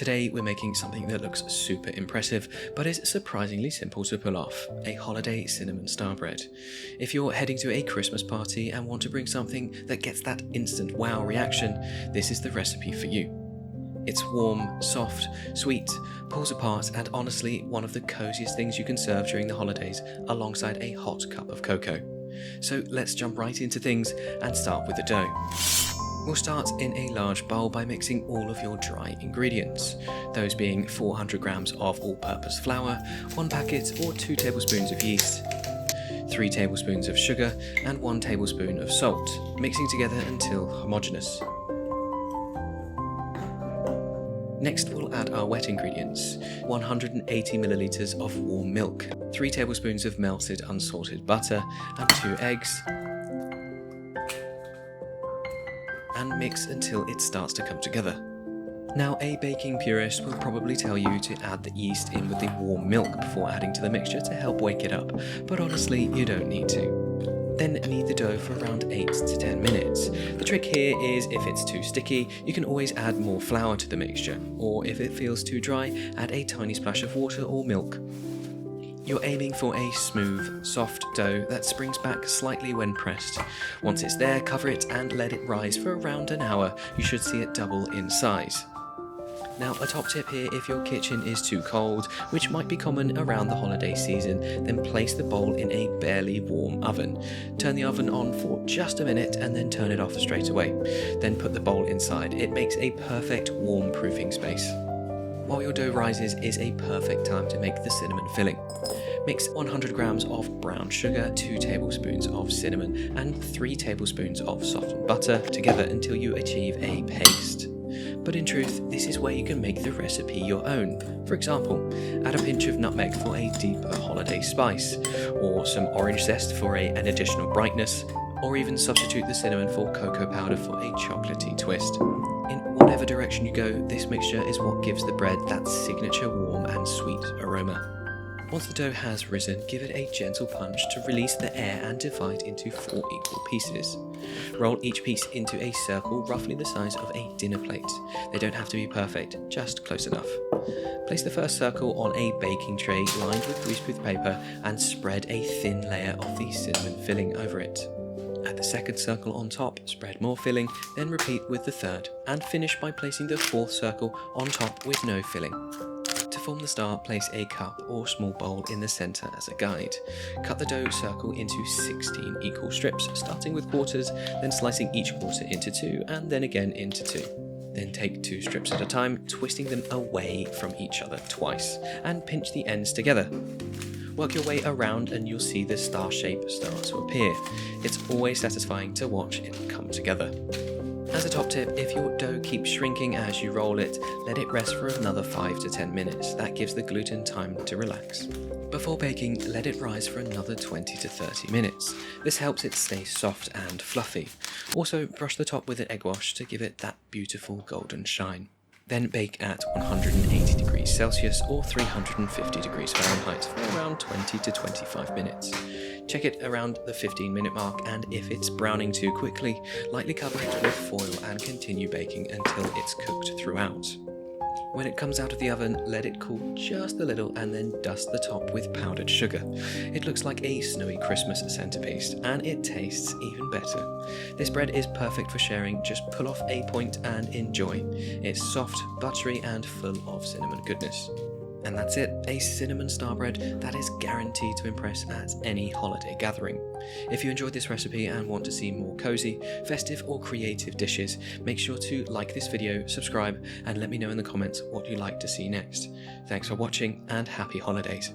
Today we're making something that looks super impressive, but is surprisingly simple to pull off, a holiday cinnamon star bread. If you're heading to a Christmas party and want to bring something that gets that instant wow reaction, this is the recipe for you. It's warm, soft, sweet, pulls apart, and honestly one of the coziest things you can serve during the holidays alongside a hot cup of cocoa. So let's jump right into things and start with the dough. We'll start in a large bowl by mixing all of your dry ingredients, those being 400 grams of all-purpose flour, 1 packet or 2 tablespoons of yeast, 3 tablespoons of sugar, and 1 tablespoon of salt, mixing together until homogeneous. Next we'll add our wet ingredients, 180 milliliters of warm milk, 3 tablespoons of melted unsalted butter, and 2 eggs, and mix until it starts to come together. Now a baking purist will probably tell you to add the yeast in with the warm milk before adding to the mixture to help wake it up, but honestly you don't need to. Then knead the dough for around 8 to 10 minutes. The trick here is if it's too sticky, you can always add more flour to the mixture, or if it feels too dry, add a tiny splash of water or milk. You're aiming for a smooth, soft dough that springs back slightly when pressed. Once it's there, cover it and let it rise for around an hour. You should see it double in size. Now a top tip here, if your kitchen is too cold, which might be common around the holiday season, then place the bowl in a barely warm oven. Turn the oven on for just a minute and then turn it off straight away. Then put the bowl inside. It makes a perfect warm proofing space. While your dough rises is a perfect time to make the cinnamon filling. Mix 100 grams of brown sugar, 2 tablespoons of cinnamon, and 3 tablespoons of softened butter together until you achieve a paste. But in truth, this is where you can make the recipe your own. For example, add a pinch of nutmeg for a deeper holiday spice, or some orange zest for an additional brightness, or even substitute the cinnamon for cocoa powder for a chocolatey twist. In whatever direction you go, this mixture is what gives the bread that signature warm and sweet aroma. Once the dough has risen, give it a gentle punch to release the air and divide into 4 equal pieces. Roll each piece into a circle roughly the size of a dinner plate. They don't have to be perfect, just close enough. Place the first circle on a baking tray lined with greaseproof paper and spread a thin layer of the cinnamon filling over it. Add the second circle on top, spread more filling, then repeat with the third, and finish by placing the fourth circle on top with no filling. To form the star, place a cup or small bowl in the center as a guide. Cut the dough circle into 16 equal strips, starting with quarters, then slicing each quarter into 2, and then again into 2. Then take 2 strips at a time, twisting them away from each other twice, and pinch the ends together. Work your way around and you'll see the star shape start to appear. It's always satisfying to watch it come together. As a top tip, if your dough keeps shrinking as you roll it, let it rest for another 5 to 10 minutes. That gives the gluten time to relax. Before baking, let it rise for another 20 to 30 minutes. This helps it stay soft and fluffy. Also, brush the top with an egg wash to give it that beautiful golden shine. Then bake at 180 degrees Celsius or 350 degrees Fahrenheit for around 20 to 25 minutes. Check it around the 15-minute mark, and if it's browning too quickly, lightly cover it with foil and continue baking until it's cooked throughout. When it comes out of the oven, let it cool just a little and then dust the top with powdered sugar. It looks like a snowy Christmas centerpiece, and it tastes even better. This bread is perfect for sharing. Just pull off a point and enjoy. It's soft, buttery, and full of cinnamon goodness. And that's it, a cinnamon star bread that is guaranteed to impress at any holiday gathering. If you enjoyed this recipe and want to see more cozy, festive or creative dishes, make sure to like this video, subscribe, and let me know in the comments what you'd like to see next. Thanks for watching and happy holidays.